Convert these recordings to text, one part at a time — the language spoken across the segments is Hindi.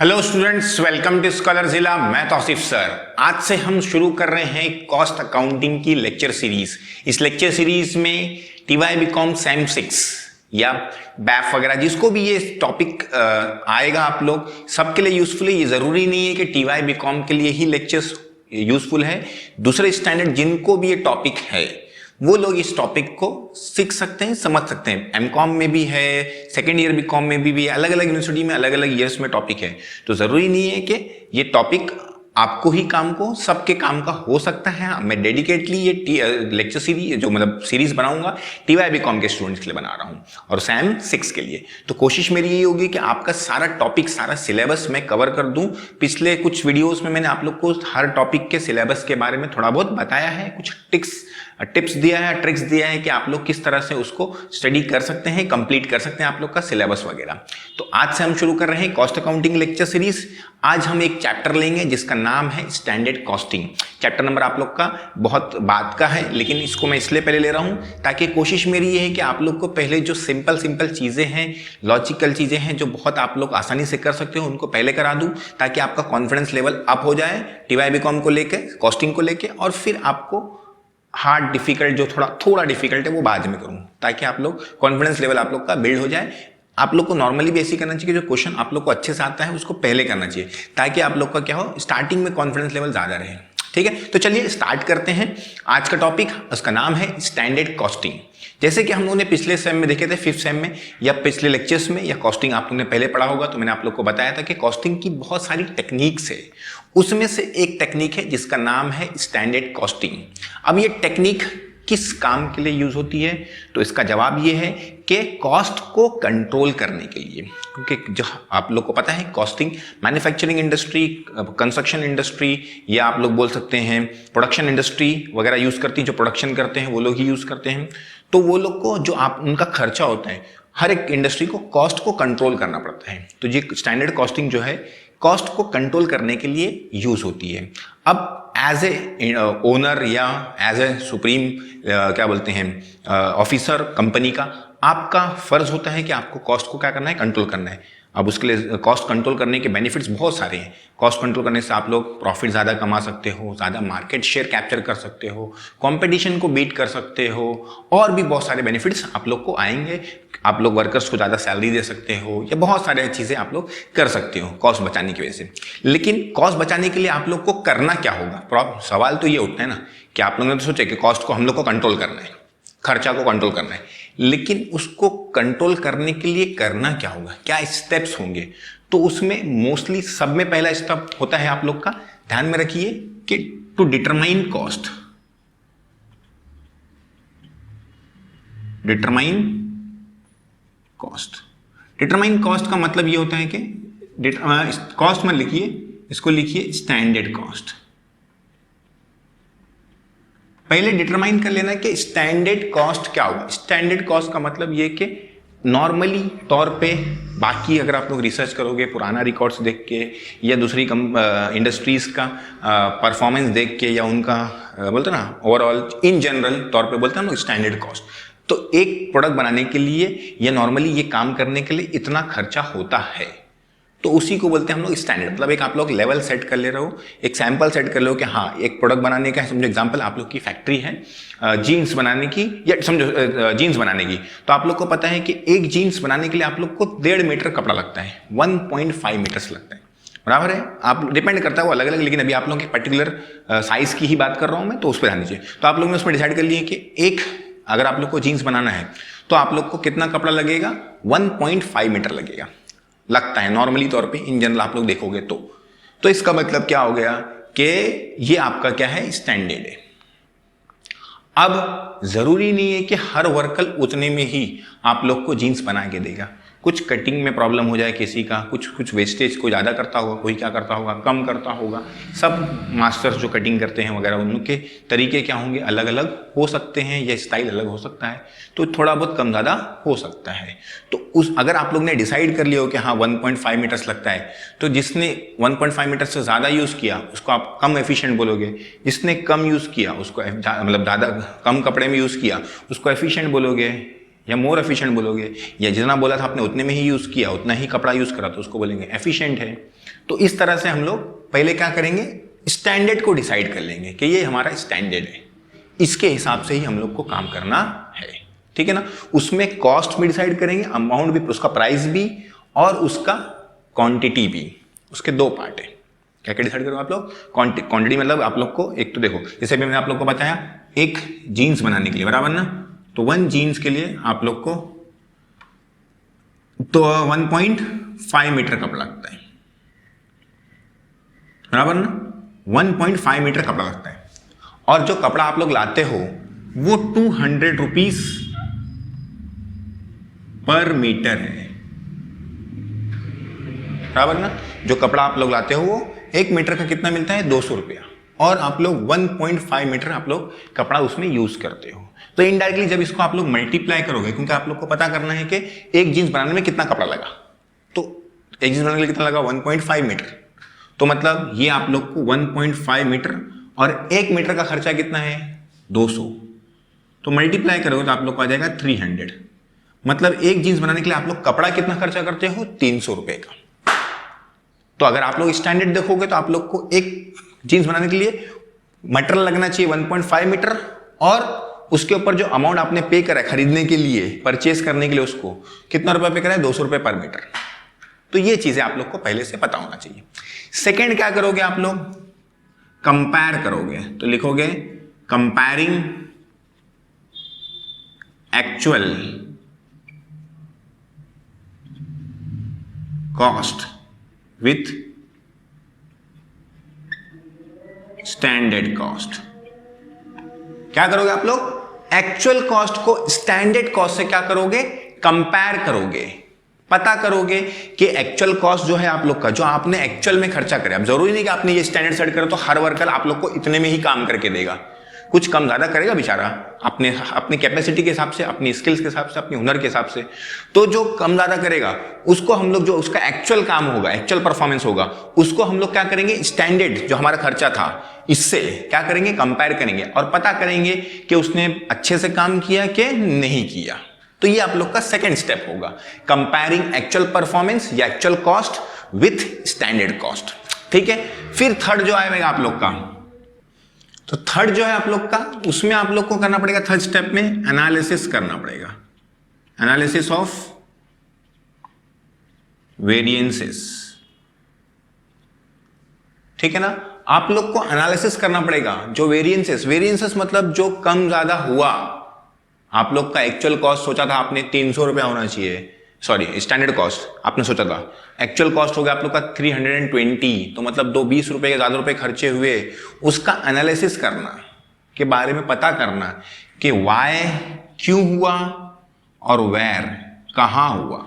Hello students, welcome to scholar जिला। मैं तौसीफ सर। आज से हम शुरू कर रहे हैं कॉस्ट अकाउंटिंग की लेक्चर सीरीज। इस लेक्चर सीरीज में टीवाई बीकॉम सैम 6 या बैफ वगैरह जिसको भी ये टॉपिक आएगा आप लोग सबके लिए यूजफुल है। ये जरूरी नहीं है कि टीवाई बीकॉम के लिए ही लेक्चर्स यूजफुल है। दूसरे स्टैंडर्ड जिनको भी ये टॉपिक है वो लोग इस टॉपिक को सीख सकते हैं, समझ सकते हैं। एमकॉम में भी है, सेकेंड ईयर बीकॉम में भी है, अलग अलग यूनिवर्सिटी में अलग अलग ईयर्स में टॉपिक है। तो जरूरी नहीं है कि ये टॉपिक आपको ही काम को सबके काम का हो सकता है। मैं डेडिकेटली ये लेक्चर सीरीज जो मतलब सीरीज बनाऊंगा टीवाई बीकॉम के स्टूडेंट्स के लिए बना रहा हूँ और सैम 6 के लिए। तो कोशिश मेरी ये होगी कि आपका सारा टॉपिक, सारा सिलेबस मैं कवर कर दूं। पिछले कुछ वीडियोस में मैंने आप लोग को हर टॉपिक के सिलेबस के बारे में थोड़ा बहुत बताया है, कुछ टिप्स दिया है, ट्रिक्स दिया है कि आप लोग किस तरह से उसको स्टडी कर सकते हैं, कंप्लीट कर सकते हैं आप लोग का सिलेबस वगैरह। तो आज से हम शुरू कर रहे हैं कॉस्ट अकाउंटिंग लेक्चर सीरीज। आज हम एक चैप्टर लेंगे जिसका नाम है स्टैंडर्ड कॉस्टिंग। चैप्टर नंबर आप लोग का बहुत बाद का है, लेकिन इसको मैं इसलिए पहले ले रहा हूं ताकि कोशिश मेरी ये है कि आप लोग को पहले जो सिंपल चीजें हैं, लॉजिकल चीजें हैं जो बहुत आप लोग आसानी से कर सकते हो, उनको पहले करा दूं ताकि आपका कॉन्फिडेंस लेवल अप हो जाए टीवाई बीकॉम को लेके, कॉस्टिंग को लेके। और फिर आपको हार्ड डिफिकल्ट जो थोड़ा डिफिकल्ट है वो बाद में करूं ताकि आप लोग कॉन्फिडेंस लेवल आप लोग का बिल्ड हो जाए। आप लोग को नॉर्मली भी ऐसी करना चाहिए कि जो क्वेश्चन आप लोग को अच्छे से आता है उसको पहले करना चाहिए ताकि आप लोग का क्या हो, स्टार्टिंग में कॉन्फिडेंस लेवल ज्यादा रहे। ठीक है, तो चलिए स्टार्ट करते हैं। आज का टॉपिक, उसका नाम है स्टैंडर्ड कॉस्टिंग। जैसे कि हम लोगों ने पिछले सेम में देखे थे, 5th सेम में या पिछले लेक्चर्स में, या कॉस्टिंग आप लोगों ने पहले पढ़ा होगा तो मैंने आप लोग को बताया था कि कॉस्टिंग की बहुत सारी टेक्निक्स है। उसमें से एक टेक्निक है जिसका नाम है स्टैंडर्ड कॉस्टिंग। अब ये टेक्निक किस काम के लिए यूज होती है? तो इसका जवाब ये है कि कॉस्ट को कंट्रोल करने के लिए। क्योंकि जो आप लोग को पता है costing manufacturing industry, construction industry, या आप लोग बोल सकते हैं प्रोडक्शन इंडस्ट्री वगैरह यूज करती है। जो प्रोडक्शन करते हैं वो लोग ही यूज करते हैं। तो वो लोग को जो उनका खर्चा होता है, हर एक इंडस्ट्री को कॉस्ट को कंट्रोल करना पड़ता है। तो ये स्टैंडर्ड कॉस्टिंग जो है कॉस्ट को कंट्रोल करने के लिए यूज होती है। अब एज ए ओनर या एज ए सुप्रीम क्या बोलते हैं ऑफिसर कंपनी का, आपका फर्ज होता है कि आपको कॉस्ट को क्या करना है, कंट्रोल करना है। अब उसके लिए कॉस्ट कंट्रोल करने के बेनिफिट्स बहुत सारे हैं। कॉस्ट कंट्रोल करने से आप लोग प्रॉफिट ज़्यादा कमा सकते हो, ज़्यादा मार्केट शेयर कैप्चर कर सकते हो, कंपटीशन को बीट कर सकते हो, और भी बहुत सारे बेनिफिट्स आप लोग को आएंगे। आप लोग वर्कर्स को ज़्यादा सैलरी दे सकते हो, या बहुत सारे चीज़ें आप लोग कर सकते हो कॉस्ट बचाने की वजह से। लेकिन कॉस्ट बचाने के लिए आप लोग को करना क्या होगा? सवाल तो ये उठता है ना कि आप लोगों ने तो सोचा कि कॉस्ट को हम लोग को कंट्रोल करना है, खर्चा को कंट्रोल करना है, लेकिन उसको कंट्रोल करने के लिए करना क्या होगा, क्या स्टेप्स होंगे? तो उसमें मोस्टली सब में पहला स्टेप होता है आप लोग का, ध्यान में रखिए, कि to determine cost. Determine cost का मतलब ये होता है कि कॉस्ट में लिखिए, इसको लिखिए स्टैंडर्ड कॉस्ट। पहले डिटरमाइन कर लेना कि स्टैंडर्ड कॉस्ट क्या होगा। स्टैंडर्ड कॉस्ट का मतलब ये कि नॉर्मली तौर पे, बाकी अगर आप लोग रिसर्च करोगे पुराना रिकॉर्ड्स देख के, या दूसरी इंडस्ट्रीज का परफॉर्मेंस देख के, या उनका बोलते ना ओवरऑल इन जनरल तौर पे बोलते हैं हम स्टैंडर्ड कॉस्ट। तो एक प्रोडक्ट बनाने के लिए या नॉर्मली ये काम करने के लिए इतना खर्चा होता है, तो उसी को बोलते हैं हम लोग स्टैंडर्ड। मतलब एक आप लोग लेवल सेट कर ले रहे हो, एक सैंपल सेट कर लो कि हाँ एक प्रोडक्ट बनाने का है। समझो एग्जांपल, आप लोग की फैक्ट्री है जीन्स बनाने की, या समझो जीन्स बनाने की, तो आप लोग को पता है कि एक जीन्स बनाने के लिए आप लोग को 1.5 मीटर कपड़ा लगता है, 1.5 मीटर्स लगता है, बराबर है। आप डिपेंड करता है वो अलग अलग, लेकिन अभी आप लोगों की पर्टिकुलर साइज की ही बात कर रहा हूँ मैं, तो उस पर ध्यान दीजिए। तो आप लोग ने उसमें डिसाइड कर लिए कि एक अगर आप लोग को जीन्स बनाना है तो आप लोग को कितना कपड़ा लगेगा, 1.5 मीटर लगता है नॉर्मली तौर पे, इन जनरल आप लोग देखोगे तो इसका मतलब क्या हो गया कि ये आपका क्या है, स्टैंडर्ड है। अब जरूरी नहीं है कि हर वर्कर उतने में ही आप लोग को जीन्स बना के देगा। कुछ कटिंग में प्रॉब्लम हो जाए किसी का, कुछ वेस्टेज को ज़्यादा करता होगा, कोई क्या करता होगा, कम करता होगा। सब मास्टर्स जो कटिंग करते हैं वगैरह, उनके तरीके क्या होंगे, अलग अलग हो सकते हैं, या स्टाइल अलग हो सकता है, तो थोड़ा बहुत कम ज़्यादा हो सकता है। तो अगर आप लोग ने डिसाइड कर लिया हो कि हाँ 1.5 मीटर्स लगता है, तो जिसने 1.5 मीटर से ज़्यादा यूज़ किया उसको आप कम एफिशिएंट बोलोगे, जिसने कम यूज़ किया उसको मतलब ज़्यादा कम कपड़े में यूज़ किया उसको एफिशिएंट बोलोगे, या मोर एफिशिएंट बोलोगे, या जितना बोला था आपने उतने में ही यूज़ किया, उतना ही कपड़ा यूज़ करा तो उसको बोलेंगे एफिशिएंट है। तो इस तरह से हम लोग पहले क्या करेंगे, स्टैंडर्ड को डिसाइड कर लेंगे कि ये हमारा स्टैंडर्ड है, इसके हिसाब से ही हम लोग को काम करना है, ठीक है ना। उसमें कॉस्ट भी डिसाइड करेंगे, अमाउंट भी, उसका प्राइस भी और उसका क्वांटिटी भी, उसके दो पार्ट है। क्या क्या डिसाइड करो आप लोग, क्वांटिटी मतलब आप लोग को एक तो देखो, जैसे भी मैंने आप लोग को बताया एक जीन्स बनाने के लिए, बराबर ना, तो 1 जीन्स के लिए आप लोग को तो 1.5 मीटर कपड़ा लगता है, बराबर ना, 1.5 मीटर कपड़ा लगता है। और जो कपड़ा आप लोग लाते हो वो 200 रुपीज पर मीटर है, बराबर ना। जो कपड़ा आप लोग लाते हो वो 1 मीटर का कितना मिलता है, 200 रुपया, और आप लोग 1.5 मीटर आप लोग कपड़ा उसमें यूज करते हो। तो इनडायरेक्टली जब इसको आप लोग मल्टीप्लाई करोगे, क्योंकि आप लोग को पता करना है कि एक जीन्स बनाने में कितना कपड़ा लगा, तो एक जीन्स बनाने के लिए कितना लगा, 1.5 मीटर। तो मतलब ये आप लोग को 1.5 मीटर और 1 मीटर का खर्चा कितना है, 200। तो मल्टीप्लाई करोगे तो आप लोग को आ जाएगा 300। मतलब एक जीन्स बनाने के लिए आप लोग कपड़ा कितना खर्चा करते हो, 300 रुपए का। तो अगर आप लोग स्टैंडर्ड देखोगे तो आप लोग को एक जीन्स बनाने के लिए मटेरियल लगना चाहिए 1.5 मीटर, और उसके ऊपर जो अमाउंट आपने पे करा है खरीदने के लिए, परचेस करने के लिए, उसको कितना रुपए पे करा है, 200 रुपए पर मीटर। तो ये चीजें आप लोग को पहले से पता होना चाहिए। सेकेंड क्या करोगे आप लोग, कंपेयर करोगे, तो लिखोगे comparing actual cost with standard cost. क्या करोगे आप लोग, एक्चुअल कॉस्ट को स्टैंडर्ड कॉस्ट से क्या करोगे, कंपेयर करोगे, पता करोगे कि एक्चुअल कॉस्ट जो है आप लोग का, जो आपने एक्चुअल में खर्चा करे। अब जरूरी नहीं कि आपने ये स्टैंडर्ड सेट करो तो हर वर्कर आप लोग को इतने में ही काम करके देगा, कुछ कम ज्यादा करेगा बेचारा, अपनी कैपेसिटी के हिसाब से, अपनी स्किल्स के हिसाब से, अपने हुनर के हिसाब से। तो जो कम ज्यादा करेगा उसको हम लोग, जो उसका एक्चुअल काम होगा, एक्चुअल परफॉर्मेंस होगा, उसको हम लोग क्या करेंगे, स्टैंडर्ड जो हमारा खर्चा था इससे क्या करेंगे, कंपेयर करेंगे और पता करेंगे कि उसने अच्छे से काम किया कि नहीं किया। तो ये आप लोग का सेकेंड स्टेप होगा, कंपेयरिंग एक्चुअल परफॉर्मेंस या actual cost with standard cost, ठीक है। फिर थर्ड जो आएगा आप लोग का, तो थर्ड जो है आप लोग का, उसमें आप लोग को करना पड़ेगा, थर्ड स्टेप में एनालिसिस करना पड़ेगा, एनालिसिस ऑफ वेरिएंसेस, ठीक है ना। आप लोग को एनालिसिस करना पड़ेगा जो वेरिएंसेस मतलब जो कम ज्यादा हुआ। आप लोग का एक्चुअल कॉस्ट सोचा था आपने 300 रुपया होना चाहिए, सॉरी स्टैंडर्ड कॉस्ट आपने सोचा था, एक्चुअल कॉस्ट हो गया आप लोग का 320, तो मतलब 20 रुपए के ज्यादा रुपए खर्चे हुए। उसका एनालिसिस करना के बारे में पता करना कि वाई क्यों हुआ और वेयर कहां हुआ।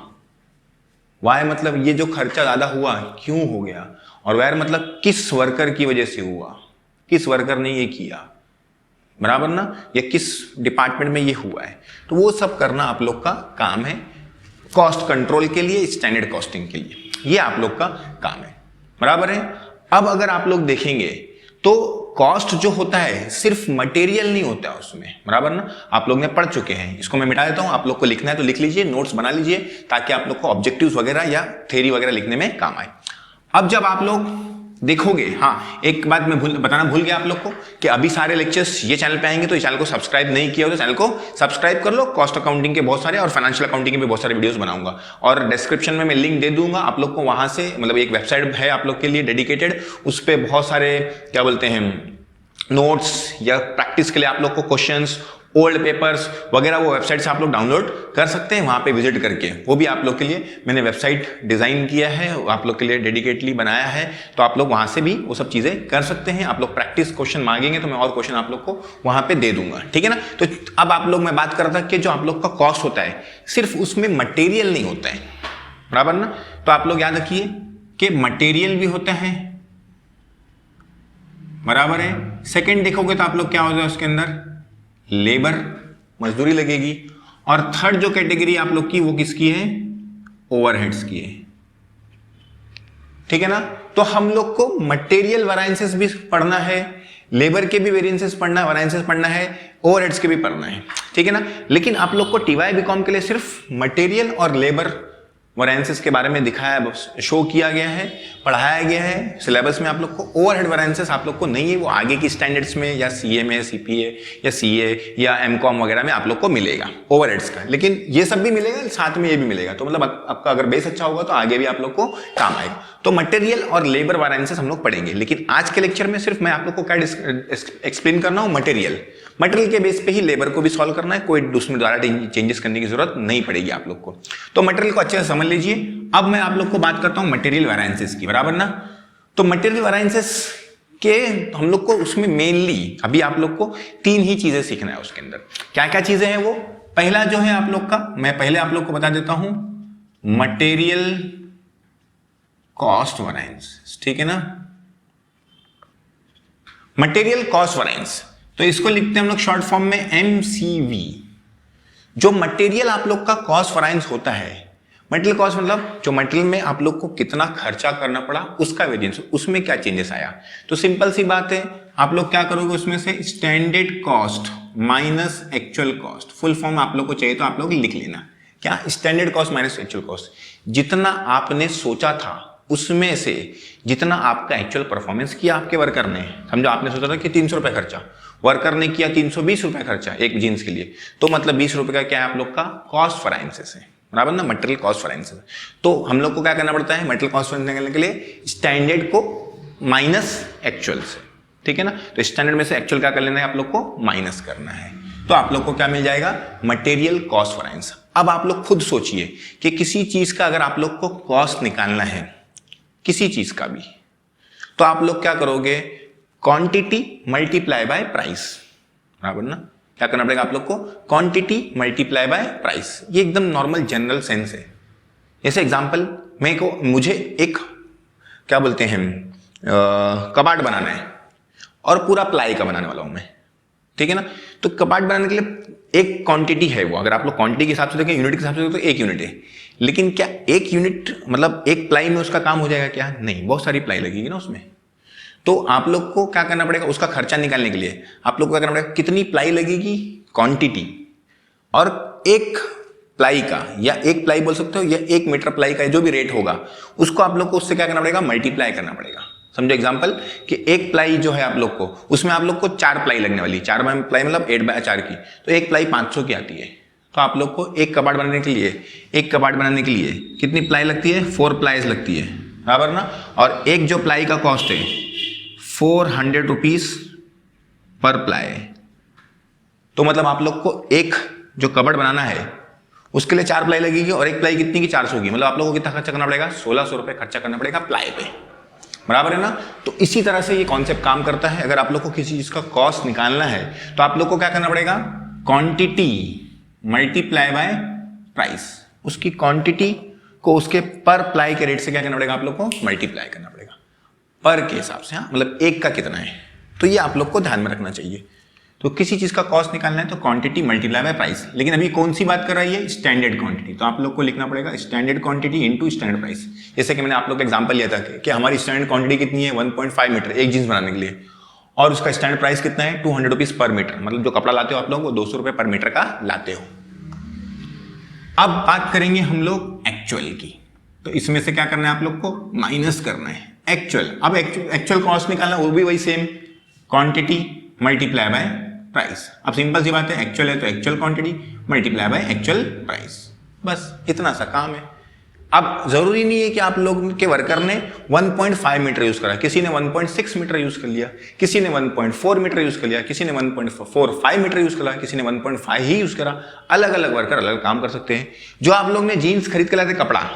वाई मतलब ये जो खर्चा ज्यादा हुआ क्यों हो गया, और वेयर मतलब किस वर्कर की वजह से हुआ, किस वर्कर ने ये किया, बराबर ना, या किस डिपार्टमेंट में ये हुआ है। तो वो सब करना आप लोग का काम है कॉस्ट कंट्रोल के लिए, स्टैंडर्ड कॉस्टिंग के लिए, ये आप लोग का काम है, बराबर है। अब अगर आप लोग देखेंगे तो कॉस्ट जो होता है सिर्फ मटेरियल नहीं होता है उसमें, बराबर ना, आप लोग ने पढ़ चुके हैं। इसको मैं मिटा देता हूं, आप लोग को लिखना है तो लिख लीजिए, नोट्स बना लीजिए, ताकि आप लोग को ऑब्जेक्टिव्स वगैरह या थ्योरी वगैरह लिखने में काम आए। अब जब आप लोग देखोगे, हाँ एक बात मैं बताना भूल गया आप लोग को कि अभी सारे लेक्चर्स ये चैनल पे आएंगे, तो इस चैनल को सब्सक्राइब नहीं किया हो तो चैनल को सब्सक्राइब कर लो। कॉस्ट अकाउंटिंग के बहुत सारे और फाइनेंशियल अकाउंटिंग के भी बहुत सारे वीडियोस बनाऊंगा, और डिस्क्रिप्शन में मैं लिंक दे दूंगा आप लोग को, वहां से मतलब एक वेबसाइट है आप लोग के लिए डेडिकेटेड, उस पर बहुत सारे क्या बोलते हैं नोट्स या प्रैक्टिस के लिए आप लोग को क्वेश्चंस, ओल्ड पेपर्स वगैरह वो वेबसाइट से आप लोग डाउनलोड कर सकते हैं, वहां पे विजिट करके। वो भी आप लोग के लिए मैंने वेबसाइट डिजाइन किया है, आप लोग के लिए डेडिकेटली बनाया है, तो आप लोग वहां से भी वो सब चीजें कर सकते हैं। आप लोग प्रैक्टिस क्वेश्चन मांगेंगे तो मैं और क्वेश्चन आप लोग को वहां पे दे दूंगा, ठीक है ना। तो अब आप लोग, मैं बात कर रहा था कि जो आप लोग का कॉस्ट होता है सिर्फ उसमें मटेरियल नहीं होता है, बराबर ना। तो आप लोग याद रखिए कि मटेरियल भी होता है, बराबर है। सेकेंड देखोगे तो आप लोग क्या होता है उसके अंदर, लेबर मजदूरी लगेगी, और थर्ड जो कैटेगरी आप लोग की वो किसकी है, ओवरहेड्स की है, ठीक है ना। तो हम लोग को मटेरियल वेरिएंसेस भी पढ़ना है, लेबर के भी वेरिएंसेस पढ़ना है, वेरिएंसेस पढ़ना है, ओवरहेड्स के भी पढ़ना है, ठीक है ना। लेकिन आप लोग को टीवाई बीकॉम के लिए सिर्फ मटेरियल और लेबर वैरिएंसेस के बारे में दिखाया, शो किया गया है, पढ़ाया गया है सिलेबस में आप लोग को। ओवरहेड वैरिएंसेस आप लोग को नहीं है, वो आगे की स्टैंडर्ड्स में या सीए में, सीपीए या सीए या एमकॉम वगैरह में आप लोग को मिलेगा ओवरहेड्स का, लेकिन ये सब भी मिलेगा, साथ में ये भी मिलेगा। तो मतलब आपका अगर बेस अच्छा होगा तो आगे भी आप लोग को काम आएगा। तो मटेरियल और लेबर वैरिएंसेस हम लोग पढ़ेंगे, लेकिन आज के लेक्चर में सिर्फ मैं आप लोग को क्या एक्सप्लेन करना हूं, मटेरियल के बेस पे ही लेबर को भी सॉल्व करना है, कोई उसमें द्वारा चेंजेस करने की जरूरत नहीं पड़ेगी आप लोग को। तो मटेरियल को अच्छे से समझ लीजिए। अब मैं आप लोग को बात करता हूं मटेरियल वैरिएंसेस की, बराबर ना। तो मटेरियल वैरिएंसेस के हम लोग को उसमें मेनली अभी आप लोग को 3 ही चीजें सीखना है। उसके अंदर क्या क्या चीजें हैं वो, पहला जो है आप लोग का, मैं पहले आप लोग को बता देता हूं, मटेरियल कॉस्ट वैरिएंस, ठीक है ना। मटेरियल कॉस्ट वैरिएंस, तो इसको लिखते हैं हम लोग शॉर्ट फॉर्म में MCV। जो मटेरियल आप लोग का कॉस्ट वैरिएंस होता है, मटेरियल कॉस्ट मतलब जो मटेरियल में आप लोग को कितना खर्चा करना पड़ा उसका वेरिएंस, उसमें क्या चेंजेस आया। तो सिंपल सी बात है, आप लोग क्या करोगे उसमें से standard cost minus actual cost, full form आप लोग को चाहिए तो आप लोग लिख लेना, क्या standard cost minus actual cost. जितना आपने सोचा था उसमें से जितना आपका एक्चुअल परफॉर्मेंस किया आपके वर्कर ने, समझो आपने सोचा था कि 300 रुपए खर्चा, वर्कर ने किया 320 रुपए खर्चा एक जीन्स के लिए, तो मतलब 20 रुपए का क्या है आप लोग का कॉस्ट वैरिएंसेस है, बराबर ना, मटेरियल कॉस्ट वैरिएंसेस। तो हम लोग को क्या करना पड़ता है मटेरियल कॉस्ट वैरिएंस निकालने के लिए, स्टैंडर्ड को माइनस एक्चुअल से, ठीक है ना। तो स्टैंडर्ड में से एक्चुअल क्या कर लेना है आप लोग को, माइनस करना है। तो आप लोग को क्या मिल जाएगा, मटेरियल कॉस्ट वैरिएंस। अब आप लोग खुद सोचिए कि किसी चीज का अगर आप लोग को कॉस्ट निकालना है, किसी चीज का भी, तो आप लोग क्या करोगे, क्वांटिटी मल्टीप्लाई बाय प्राइस, बराबर ना। क्या करना पड़ेगा आप लोग को, क्वांटिटी मल्टीप्लाई बाय प्राइस। ये एकदम नॉर्मल जनरल सेंस है। जैसे एग्जांपल मुझे एक क्या बोलते हैं कबाड़ बनाना है और पूरा प्लाई का बनाने वाला हूं मैं, ठीक है ना। तो कबाड़ बनाने के लिए एक क्वांटिटी है वो, अगर आप लोग क्वांटिटी के हिसाब से देखें, यूनिट के हिसाब से देखें तो 1 यूनिट है, लेकिन क्या 1 यूनिट मतलब एक प्लाई में उसका काम हो जाएगा क्या, नहीं, बहुत सारी प्लाई लगेगी ना उसमें। तो आप लोग को क्या करना पड़ेगा, उसका खर्चा निकालने के लिए आप लोग को क्या करना पड़ेगा, कितनी प्लाई लगेगी, क्वांटिटी, और एक प्लाई का, या एक प्लाई बोल सकते हो, या 1 मीटर प्लाई का जो भी रेट होगा उसको आप लोग को उससे क्या करना पड़ेगा, मल्टीप्लाई करना पड़ेगा। समझो एग्जांपल कि एक प्लाई जो है आप लोग को, उसमें आप लोग को 4 प्लाई लगने वाली, 4 प्लाई मतलब 8/4 की, तो एक प्लाई 500 की आती है। तो आप लोग को एक कबाड़ बनाने के लिए कितनी प्लाई लगती है, 4 प्लाईज लगती है, बराबर ना। और एक जो प्लाई का कॉस्ट है 400 रुपीज पर प्लाई, तो मतलब आप लोग को एक जो कबर्ड बनाना है उसके लिए 4 प्लाई लगेगी, और एक प्लाई कितनी की, 400 की, मतलब आप लोगों को कितना खर्चा करना पड़ेगा, 1600 रुपए खर्चा करना पड़ेगा प्लाई पे, बराबर है ना। तो इसी तरह से ये कॉन्सेप्ट काम करता है। अगर आप लोग को किसी चीज का कॉस्ट निकालना है तो आप लोग को क्या करना पड़ेगा, क्वांटिटी मल्टीप्लाई बाय प्राइस, उसकी क्वांटिटी को उसके पर प्लाई के रेट से क्या करना पड़ेगा आप लोग को, मल्टीप्लाई करना पड़ेगा, पर के हिसाब से, हाँ, मतलब एक का कितना है। तो ये आप लोग को ध्यान में रखना चाहिए। तो किसी चीज का कॉस्ट निकालना है तो क्वांटिटी मल्टीप्लाई बाय प्राइस, लेकिन अभी कौन सी बात कर रहा है ये, स्टैंडर्ड क्वांटिटी। तो आप लोग को लिखना पड़ेगा standard quantity into standard price. जैसे कि मैंने आप लोग का एग्जांपल लिया था कि हमारी स्टैंडर्ड क्वांटिटी कितनी है, 1.5 मीटर एक जींस बनाने के लिए, और उसका स्टैंडर्ड प्राइस कितना है, 200 रुपीज पर मीटर, मतलब जो कपड़ा लाते हो आप लोग वो 200 रुपए पर मीटर का लाते हो। अब बात करेंगे हम लोग एक्चुअल की। तो इसमें से क्या करना है आप लोग को, माइनस करना है एक्चुअल। अब एक्चुअल कॉस्ट निकालना, वो भी वही same, quantity multiply by price. अब सिंपल सी बात है, एक्चुअल है तो actual quantity multiply by actual price, बस इतना सा काम है। अब जरूरी नहीं है कि आप लोग के वर्कर ने 1.5 मीटर यूज करा, किसी ने 1.6 मीटर यूज कर लिया, किसी ने 1.4 मीटर यूज कर लिया, किसी ने 1.45 मीटर यूज करा, किसी ने 1.5 ही यूज करा। अलग अलग वर्कर अलग काम कर सकते हैं। जो आप लोग ने जीन्स खरीद के लाए थे कपड़ा,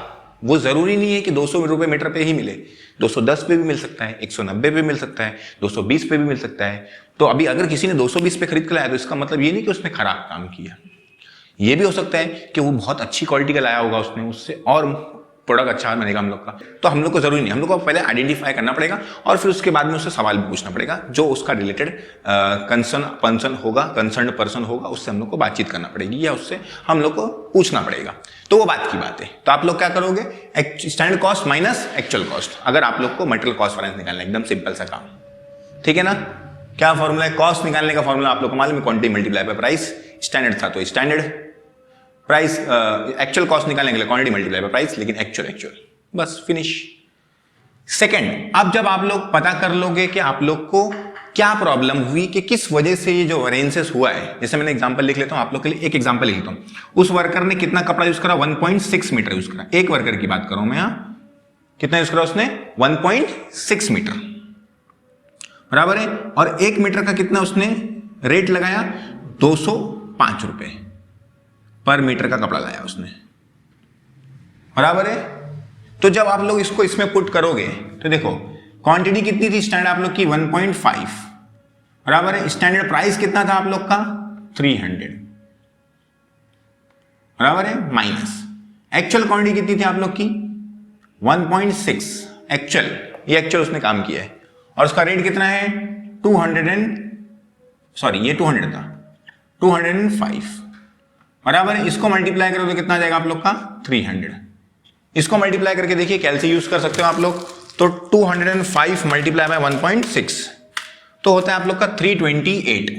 वो जरूरी नहीं है कि 200 रुपए मीटर पे ही मिले, 210 पे भी मिल सकता है, 190 पे मिल सकता है, 220 पे भी मिल सकता है। तो अभी अगर किसी ने 220 पे खरीद के लाया तो इसका मतलब ये नहीं कि उसने खराब काम किया, ये भी हो सकता है कि वो बहुत अच्छी क्वालिटी का लाया होगा उसने, उससे और प्रोडक्ट अच्छा बनेगा हम लोग का। तो हम लोग को जरूरी नहीं, हम लोग को पहले आइडेंटिफाई करना पड़ेगा और फिर उसके बाद में उससे सवाल भी पूछना पड़ेगा, जो उसका रिलेटेड कंसर्न पर्सन होगा, उससे हम लोग को बातचीत करना पड़ेगी या उससे हम लोग को पूछना पड़ेगा। तो वो बात की बात है। तो आप लोग क्या करोगे, standard cost minus actual cost. अगर आप लोग को मटेरियल कॉस्ट वैरिएंस निकालना है, एकदम सिंपल सा काम, ठीक है ना। क्या फॉर्मूला है कॉस्ट निकालने का, फॉर्मूला आप लोग को मालूम है, quantity multiply by price. Standard था तो स्टैंडर्ड, प्राइस एक्चुअल कॉस्ट निकालने के लिए क्वांटिटी मल्टीप्लाई बाय प्राइस, लेकिन एक्चुअल बस फिनिश। सेकंड, अब जब आप लोग पता कर लोगे कि आप लोग को क्या प्रॉब्लम हुई, कि किस वजह से ये जो वेरिएंसेस हुआ है, जैसे मैंने एग्जांपल लिख लेता हूं आप लोग के लिए, एक एग्जांपल लिख लेता हूं। उस वर्कर ने कितना कपड़ा यूज करा, 1.6 मीटर यूज करा। एक वर्कर की बात कर रहा हूं मैं यहां, कितना यूज करा उसने, 1.6 मीटर, बराबर है। और 1 मीटर का कितना उसने रेट लगाया, 205 रुपए पर मीटर का कपड़ा लाया उसने, बराबर है। तो जब आप लोग इसको इसमें पुट करोगे तो देखो क्वांटिटी कितनी थी स्टैंडर्ड आप लोग की, 1.5, बराबर है। स्टैंडर्ड प्राइस कितना था आप लोग का, 300, बराबर है, माइनस एक्चुअल क्वांटिटी कितनी थी आप लोग की, 1.6 एक्चुअल, ये एक्चुअल उसने काम किया है। और उसका रेट कितना है, 200 था, 205, बराबर है। इसको मल्टीप्लाई करो तो कितना आ जाएगा आप लोग का, 300। इसको मल्टीप्लाई करके देखिए, कैलसी यूज कर सकते हो आप लोग, तो 205 मल्टीप्लाई बाय 1.6 तो होता है आप लोग का 328।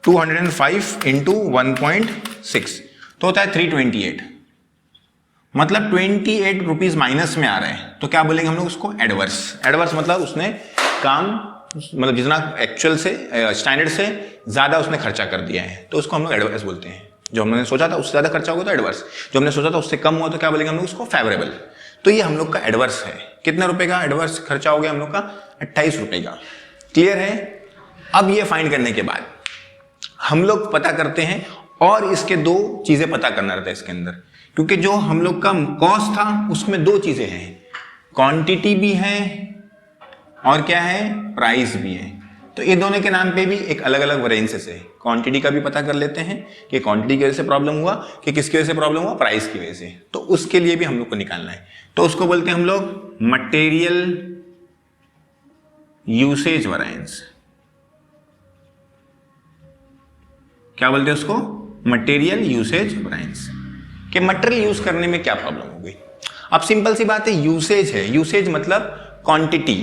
205 इंटू 1.6 तो होता है 328, मतलब 28 रुपीज माइनस में आ रहे हैं। तो क्या बोलेंगे हम लोग उसको, एडवर्स। एडवर्स मतलब उसने काम, मतलब जितना एक्चुअल से स्टैंडर्ड से ज्यादा उसने खर्चा कर दिया है, तो उसको हम लोग एडवर्स बोलते हैं। जो हमने सोचा था उससे ज्यादा खर्चा होगा तो एडवर्स, जो हमने सोचा था उससे कम हुआ तो क्या बोलेंगे हम लोग उसको, फेवरेबल। तो ये हम लोग का एडवर्स है। कितने रुपए का एडवर्स खर्चा हो गया हम लोग का, 28 रुपए का। क्लियर है। अब ये फाइंड करने के बाद हम लोग पता करते हैं, और इसके दो चीजें पता करना रहता है इसके अंदर, क्योंकि जो हम लोग का कॉस्ट था उसमें दो चीजें हैं, क्वांटिटी भी है और क्या है, प्राइस भी है। तो ये दोनों के नाम पे भी एक अलग अलग वेरिएंसेस है। क्वांटिटी का भी पता कर लेते हैं कि क्वांटिटी की वजह से प्रॉब्लम हुआ कि किसकी वजह से प्रॉब्लम हुआ, प्राइस की वजह से। तो उसके लिए भी हम लोग को निकालना है, तो उसको बोलते हैं हम लोग मटेरियल यूसेज वेरिएंस। क्या बोलते हैं उसको, मटेरियल यूसेज वेरिएंस। कि मटेरियल यूज करने में क्या प्रॉब्लम हो गई। अब सिंपल सी बात है, यूसेज है, यूसेज मतलब क्वांटिटी,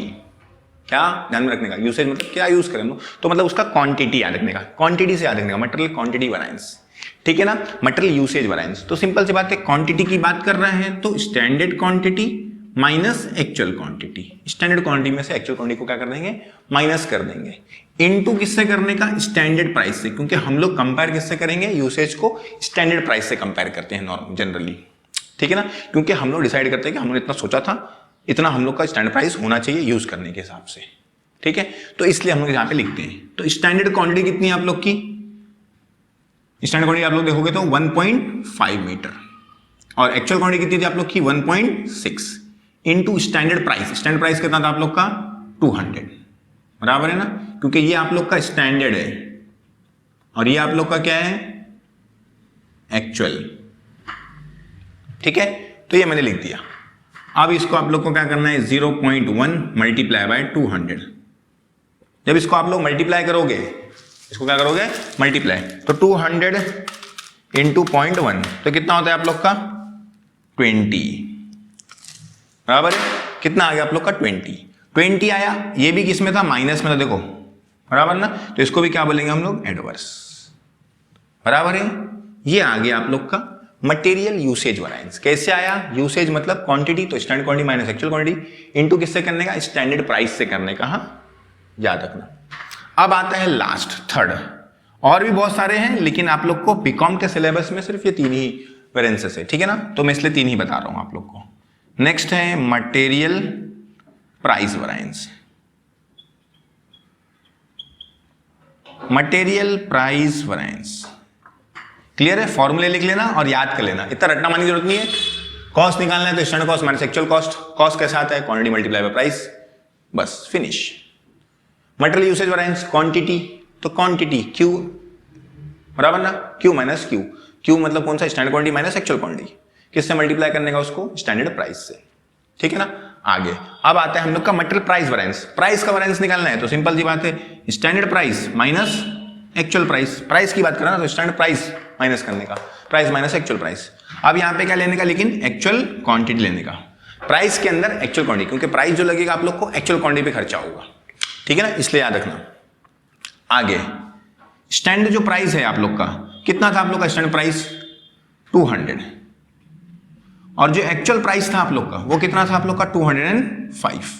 क्या ध्यान में रखने का, यूसेज मतलब क्या यूज करें, तो मतलब उसका क्वांटिटी याद रखने का, क्वांटिटी से याद रखने का, मटेरियल क्वांटिटी वेरिएंस, ठीक है ना, मटेरियल यूसेज वेरिएंस। तो सिंपल सी बात है, क्वांटिटी की बात कर रहे हैं तो standard quantity minus actual quantity, standard quantity में से एक्चुअल क्वांटिटी को क्या कर देंगे, माइनस कर देंगे। इनटू किससे करने का, स्टैंडर्ड प्राइस से, क्योंकि हम लोग कंपेयर किससे करेंगे, यूसेज को स्टैंडर्ड प्राइस से कंपेयर करते हैं नॉर्मल जनरली, ठीक है ना, क्योंकि हम लोग डिसाइड करते हैं कि हमने इतना सोचा था, इतना हम लोग का स्टैंडर्ड प्राइस होना चाहिए यूज करने के हिसाब से, ठीक है। तो इसलिए हम लोग यहाँ पे लिखते हैं। तो स्टैंडर्ड क्वांटिटी कितनी है आप लोग की, स्टैंडर्ड क्वांटिटी आप लोग देखोगे तो 1.5 मीटर, और एक्चुअल क्वांटिटी कितनी थी आप लोग की, 1.6 into standard price. Standard price कितना था आप लोग का, 200, बराबर है ना, क्योंकि ये आप लोग का स्टैंडर्ड है और ये आप लोग का क्या है, एक्चुअल, ठीक है। तो ये मैंने लिख दिया। अब इसको आप लोग को क्या करना है, 0.1 मल्टीप्लाई बाय 200। जब इसको आप लोग मल्टीप्लाई करोगे, इसको क्या करोगे, मल्टीप्लाई, तो 200 इंटू 0.1 तो कितना होता है आप लोग का, 20, बराबर है। कितना आ गया आप लोग का, 20 आया। ये भी किस में था, माइनस में था, देखो, बराबर ना। तो इसको भी क्या बोलेंगे हम लोग, एडवर्स, बराबर है। ये आ गया आप लोग का मटेरियल यूसेज वेरिएंस। कैसे आया, यूसेज मतलब क्वांटिटी, तो standard quantity minus actual quantity into किससे करने का, स्टैंडर्ड प्राइस से करने का, याद रखना। अब आता है लास्ट, थर्ड, और भी बहुत सारे हैं, लेकिन आप लोग को बीकॉम के सिलेबस में सिर्फ ये 3 ही वेरिएंसेस है, ठीक है ना, तो मैं इसलिए 3 ही बता रहा हूं आप लोग को। नेक्स्ट है material price variance, material price variance. Clear है, फॉर्मूले लिख लेना और याद कर लेना, इतना रटना मानने की जरूरत नहीं है। कॉस्ट निकालना है तो standard cost minus actual cost, cost कैसे आता है, क्वांटिटी मल्टीप्लाई बाय प्राइस, बस finish. Material usage variance, quantity, तो क्वांटिटी क्यू, बराबर ना, क्यू माइनस क्यू, क्यू मतलब कौन सा, standard quantity minus actual quantity, किससे मल्टीप्लाई करने का उसको, स्टैंडर्ड प्राइस से, ठीक है ना। आगे अब आता है हम लोग का मटेरियल प्राइस वेरिएंस। प्राइस का वेरिएंस निकालना है तो सिंपल सी बात है, standard price minus actual price, price की बात करना तो स्टैंडर्ड प्राइस माइनस करने का, प्राइस माइनस एक्चुअल प्राइस। अब यहां पे क्या लेने का, लेकिन एक्चुअल क्वांटिटी लेने का, प्राइस के अंदर एक्चुअल क्वांटिटी, क्योंकि प्राइस जो लगेगा आप लोग को एक्चुअल क्वांटिटी पे खर्चा होगा, ठीक है ना, इसलिए याद रखना। आगे स्टैंडर्ड जो प्राइस है आप लोग का, कितना था आप लोग का स्टैंडर्ड प्राइस, 200 और जो एक्चुअल प्राइस था आप लोग का वो कितना था आप लोग का 205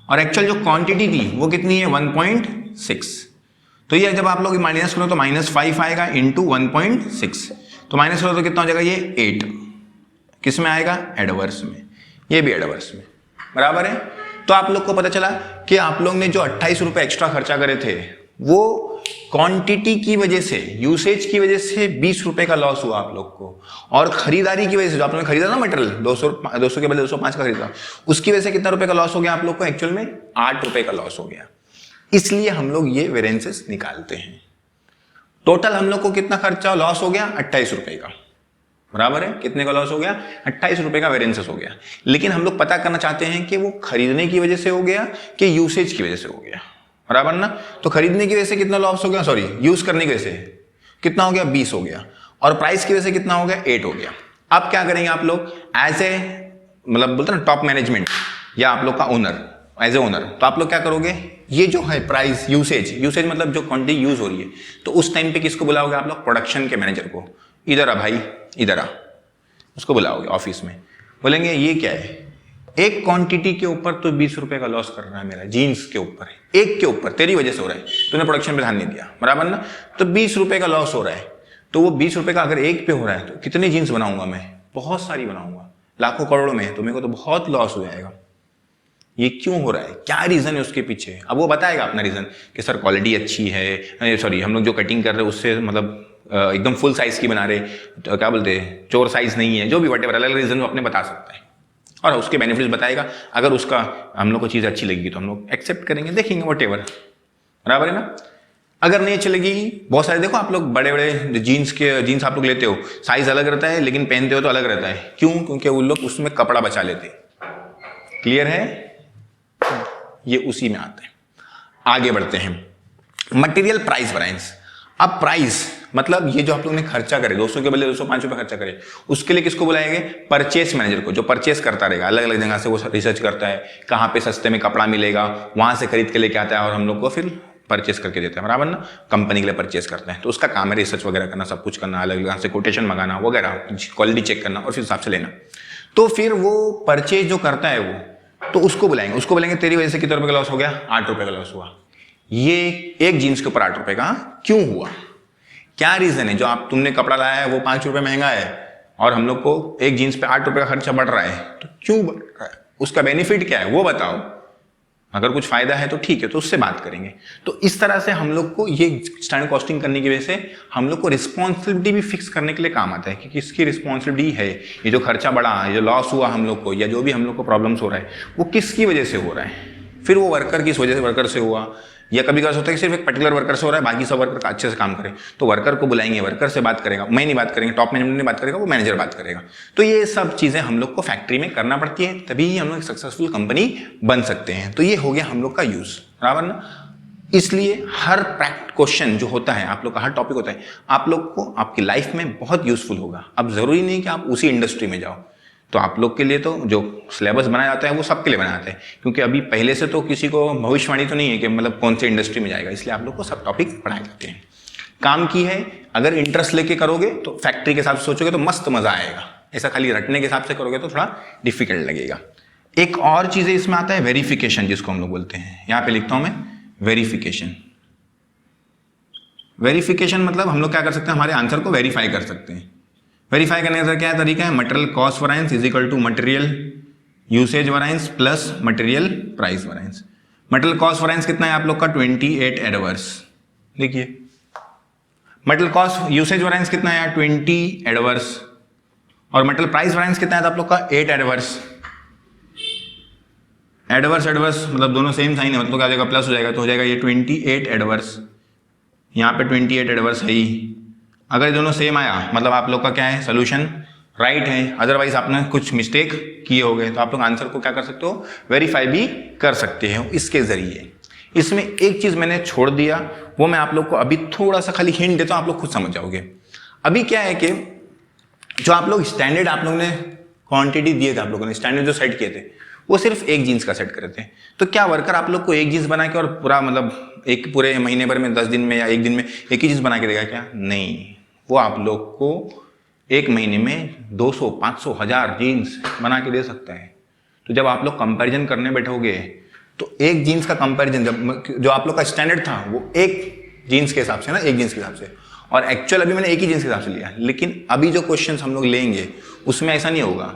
और एक्चुअल जो क्वांटिटी थी वो कितनी है 1.6। तो ये जब आप लोग माइनस करो तो -5 आएगा इंटू 1.6 तो माइनस करो तो कितना हो जाएगा ये 8 किस में आएगा एडवर्स में, ये भी एडवर्स में बराबर है। तो आप लोग को पता चला कि आप लोग ने जो 28 रुपए एक्स्ट्रा खर्चा करे थे वो क्वांटिटी की वजह से यूसेज की वजह से 20 रुपए का लॉस हुआ आप लोग को और खरीदारी की वजह से जो आप लोगोने खरीदा ना मटेरियल 200 के बदले 205 का खरीदा उसकी वजह से कितना रुपए का लॉस हो गया आप लोग को एक्चुअल में 8 रुपए का लॉस हो गया। इसलिए हम लोग ये वेरिएंसेस निकालते हैं। टोटल हम लोग को कितना खर्चा लॉस हो गया 28 रुपए का बराबर है। कितने का लॉस हो गया 28 रुपए का वेरिएंसेस हो गया। लेकिन हम लोग पता करना चाहते हैं कि वो खरीदने की वजह से हो गया कि यूसेज की वजह से हो गया बराबर ना। तो खरीदने की वजह से कितना लॉस हो गया सॉरी यूज करने की वजह से कितना हो गया 20 हो गया और प्राइस की वजह से कितना हो गया 8 हो गया। अब क्या करेंगे आप लोग एज ए मतलब बोलते ना टॉप मैनेजमेंट या आप लोग का ओनर एज ए ओनर तो आप लोग क्या करोगे ये जो है प्राइस यूसेज मतलब जो क्वांटिटी यूज हो रही है तो उस टाइम पे किसको बुलाओगे आप लोग प्रोडक्शन के मैनेजर को, इधर आ भाई इधर आ, उसको बुलाओगे ऑफिस में, बोलेंगे ये क्या है एक क्वांटिटी के ऊपर तो 20 रुपए का लॉस कर रहा है मेरा जीन्स के ऊपर है एक के ऊपर तेरी वजह से हो रहा है तूने प्रोडक्शन पे ध्यान नहीं दिया बराबर ना। तो 20 रुपए का लॉस हो रहा है तो वो 20 रुपए का अगर एक पे हो रहा है तो कितनी जीन्स बनाऊंगा मैं, बहुत सारी बनाऊंगा लाखों करोड़ों में, तो मेरे को तो बहुत लॉस हो जाएगा। ये क्यों हो रहा है क्या रीजन है उसके पीछे, अब वो बताएगा अपना रीजन कि सर क्वालिटी अच्छी है सॉरी हम लोग जो कटिंग कर रहे हैं उससे मतलब एकदम फुल साइज की बना रहे तो क्या बोलते हैं चोर साइज नहीं है, जो भी वटेवर अलग रीजन वो अपने बता सकता है और उसके बेनिफिट्स बताएगा। अगर उसका हम लोग को चीज़ अच्छी लगेगी तो हम लोग एक्सेप्ट करेंगे देखेंगे वटेवर बराबर है ना। अगर नहीं अच्छी लगेगी बहुत सारे देखो आप लोग बड़े बड़े जीन्स आप लोग लेते हो साइज अलग रहता है लेकिन पहनते हो तो अलग रहता है, क्यों क्योंकि उन लोग उसमें कपड़ा बचा लेते हैं। क्लियर है, ये उसी में आता है। आगे बढ़ते हैं मटेरियल प्राइस वैरिएंस। अब प्राइस मतलब ये जो आप लोगों ने खर्चा करे 200 के बदले 205 रुपए खर्चा करे उसके लिए किसको बुलाएंगे परचेस मैनेजर को, जो परचेस करता रहेगा अलग अलग जगह से वो रिसर्च करता है कहाँ पे सस्ते में कपड़ा मिलेगा वहां से खरीद के लेके आता है और हम लोग को फिर परचेस करके देता है बराबर ना। कंपनी के लिए परचेस करता है तो उसका काम है रिसर्च वगैरह करना, सब कुछ करना, अलग अलग से कोटेशन मंगाना वगैरह, क्वालिटी चेक करना और फिर हिसाब से लेना। तो फिर वो परचेज जो करता है वो तो उसको बुलाएंगे तेरी वजह से कितने रुपए का लॉस हो गया 8 रुपए का लॉस हुआ। ये एक जीन्स के ऊपर 8 रुपए का क्यों हुआ, क्या रीजन है, जो आप तुमने कपड़ा लाया है वो 5 रुपए महंगा है और हम लोग को एक जीन्स पे 8 रुपए का खर्चा बढ़ रहा है, तो क्यों बढ़ रहा है, उसका बेनिफिट क्या है वो बताओ। अगर कुछ फायदा है तो ठीक है तो उससे बात करेंगे। तो इस तरह से हम लोग को ये स्टैंडर्ड कॉस्टिंग करने की वजह से हम लोग को रिस्पॉन्सिबिलिटी भी फिक्स करने के लिए काम आता है कि किसकी रिस्पॉन्सिबिलिटी है, ये जो खर्चा बढ़ा, ये जो लॉस हुआ हम लोग को या जो भी हम लोग को प्रॉब्लम्स हो रहा है वो किसकी वजह से हो रहा है। फिर वो वर्कर किस वजह से वर्कर से हुआ या कभी कभी होता है कि सिर्फ एक पर्टिकुलर वर्कर से हो रहा है बाकी सब वर्कर अच्छे से काम करे तो वर्कर को बुलाएंगे, वर्कर से बात करेगा, मैं नहीं बात करेंगे, टॉप मैनेजमेंट नहीं बात करेगा, वो मैनेजर बात करेगा। तो ये सब चीजें हम लोग को फैक्ट्री में करना पड़ती है तभी हम लोग एक सक्सेसफुल कंपनी बन सकते हैं। तो ये हो गया हम लोग का यूज बराबर ना। इसलिए हर क्वेश्चन जो होता है आप लोग का हर टॉपिक होता है आप लोग को आपकी लाइफ में बहुत यूजफुल होगा। अब जरूरी नहीं कि आप उसी इंडस्ट्री में जाओ, तो आप लोग के लिए तो जो सिलेबस बनाया जाता है वो सबके लिए बनाया जाता है क्योंकि अभी पहले से तो किसी को भविष्यवाणी तो नहीं है कि मतलब कौन से इंडस्ट्री में जाएगा, इसलिए आप लोग को सब टॉपिक पढ़ाए जाते हैं। काम की है अगर इंटरेस्ट लेके करोगे तो फैक्ट्री के हिसाब से सोचोगे तो मस्त मजा आएगा, ऐसा खाली रटने के हिसाब से करोगे तो थोड़ा डिफिकल्ट लगेगा। एक और चीज इसमें आता है वेरिफिकेशन, जिसको हम लोग बोलते हैं, यहाँ पे लिखता हूं मैं वेरिफिकेशन। वेरिफिकेशन मतलब हम लोग क्या कर सकते हैं, हमारे आंसर को वेरीफाई कर सकते हैं। वेरीफाई करने का क्या तरीका है, material cost variance is equal to material usage variance plus material price variance. Material cost variance कितना है आप लोग का 28 एडवर्स, देखिए मटेरियल कॉस्ट यूसेज वैरिएंस कितना है 20 एडवर्स और मटेरियल प्राइस वैरिएंस कितना है आप लोग का 8 एडवर्स। एडवर्स मतलब दोनों सेम साइन है, मतलब क्या हो जाएगा प्लस हो जाएगा तो हो जाएगा ये 28 एडवर्स, यहाँ पे 28 एडवर्स है ही। अगर ये दोनों सेम आया मतलब आप लोग का क्या है सोल्यूशन राइट है, अदरवाइज आपने कुछ मिस्टेक किए हो गए तो आप लोग आंसर को क्या कर सकते हो वेरीफाई भी कर सकते हो इसके जरिए। इसमें एक चीज मैंने छोड़ दिया वो मैं आप लोग को अभी थोड़ा सा खाली हिंट देता हूं, आप लोग खुद समझ जाओगे। अभी क्या है कि जो आप लोग स्टैंडर्ड आप लोगों ने क्वांटिटी दिए थे, आप लोगों ने स्टैंडर्ड जो सेट किए थे वो सिर्फ एक जीन्स का सेट करे थे, तो क्या वर्कर आप लोग को एक जीन्स बना के और पूरा मतलब एक पूरे महीने भर में 10 दिन में या एक दिन में एक ही जीन्स बना के देगा क्या, नहीं। वो आप लोग को एक महीने में 200, 500, 1000 जीन्स बना के दे सकता है। तो जब आप लोग कंपैरिजन करने बैठोगे तो एक जीन्स का कंपैरिजन जो आप लोग का स्टैंडर्ड था वो एक जीन्स के हिसाब से ना, एक जीन्स के हिसाब से, और एक्चुअल अभी मैंने एक ही जीन्स के हिसाब से लिया। लेकिन अभी जो क्वेश्चंस हम लोग लेंगे उसमें ऐसा नहीं होगा।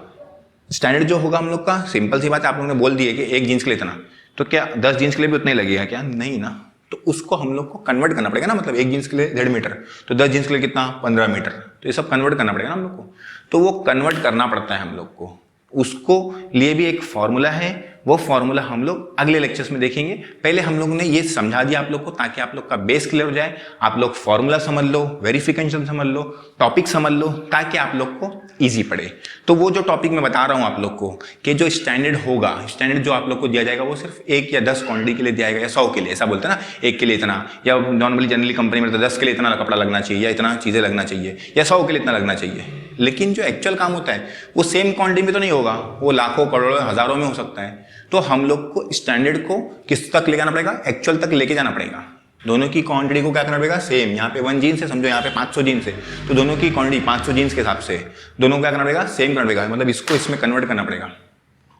स्टैंडर्ड जो होगा हम लोग का, सिंपल सी बात है, आप लोगों ने बोल दी है कि एक जीन्स के लिए इतना, तो क्या 10 जीन्स के लिए भी उतना ही लगेगा क्या? नहीं ना। तो उसको हम लोग को कन्वर्ट करना पड़ेगा ना, मतलब एक जीन्स के लिए 1.5 मीटर, तो 10 जीन्स के लिए कितना? 15 मीटर। तो ये सब कन्वर्ट करना पड़ेगा ना हम लोग को। तो वो कन्वर्ट करना पड़ता है हम लोग को, उसको लिए भी एक फॉर्मूला है। वो फॉर्मूला हम लोग अगले लेक्चर्स में देखेंगे। पहले हम लोगों ने ये समझा दिया आप लोग को ताकि आप लोग का बेस क्लियर हो जाए, आप लोग फॉर्मूला समझ लो, वेरिफिकेशन समझ लो, टॉपिक समझ लो, ताकि आप लोग को इजी पड़े। तो वो जो टॉपिक मैं बता रहा हूं आप लोग को कि जो स्टैंडर्ड होगा, स्टैंडर्ड जो आप लोग को दिया जाएगा वो सिर्फ 1 या 10 क्वांटिटी के लिए दिया जाएगा, या 100 के लिए, ऐसा बोलते हैं ना, 1 के लिए इतना, या नॉर्मली जनरली कंपनी में तो 10 के लिए इतना कपड़ा लगना चाहिए, या इतना चीजें लगना चाहिए, या 100 के लिए इतना लगना चाहिए। लेकिन जो एक्चुअल काम होता है वो सेम क्वांटिटी में तो नहीं होगा, वो लाखों, करोड़ों, हजारों में हो सकता है। तो हम लोग को स्टैंडर्ड को किस तक ले जाना पड़ेगा? एक्चुअल तक लेके जाना पड़ेगा। दोनों की क्वांटिटी को क्या करना पड़ेगा? सेम। यहाँ पे 1 जीन्स है, समझो यहाँ पे 500 जीन्स है, तो दोनों की क्वांटिटी 500 जीन्स के हिसाब से दोनों को क्या करना पड़ेगा? सेम करना पड़ेगा। मतलब इसको इसमें कन्वर्ट करना पड़ेगा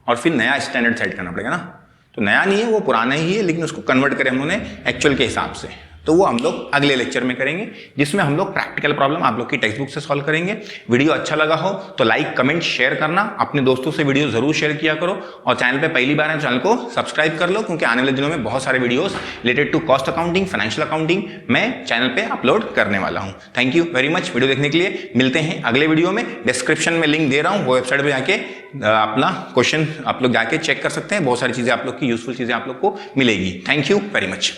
और फिर नया स्टैंडर्ड सेट करना पड़ेगा ना। तो नया नहीं है, वो पुराना ही है, लेकिन उसको कन्वर्ट करें हम लोगों ने एक्चुअल के हिसाब से। तो वो हम लोग अगले लेक्चर में करेंगे, जिसमें हम लोग प्रैक्टिकल प्रॉब्लम आप लोग की टेक्स्ट बुक से सॉल्व करेंगे। वीडियो अच्छा लगा हो तो लाइक, कमेंट, शेयर करना, अपने दोस्तों से वीडियो जरूर शेयर किया करो, और चैनल पे पहली बार है चैनल को सब्सक्राइब कर लो, क्योंकि आने वाले दिनों में बहुत सारे videos related to cost accounting, financial accounting मैं चैनल पे अपलोड करने वाला हूं। Thank you very much video देखने के लिए। मिलते हैं अगले वीडियो में। डिस्क्रिप्शन में लिंक दे रहा हूं, वो वेबसाइट पे जाके अपना क्वेश्चन आप लोग जाके चेक कर सकते हैं। बहुत सारी चीजें आप लोग की यूजफुल चीजें आप लोग को मिलेगी। Thank you very much.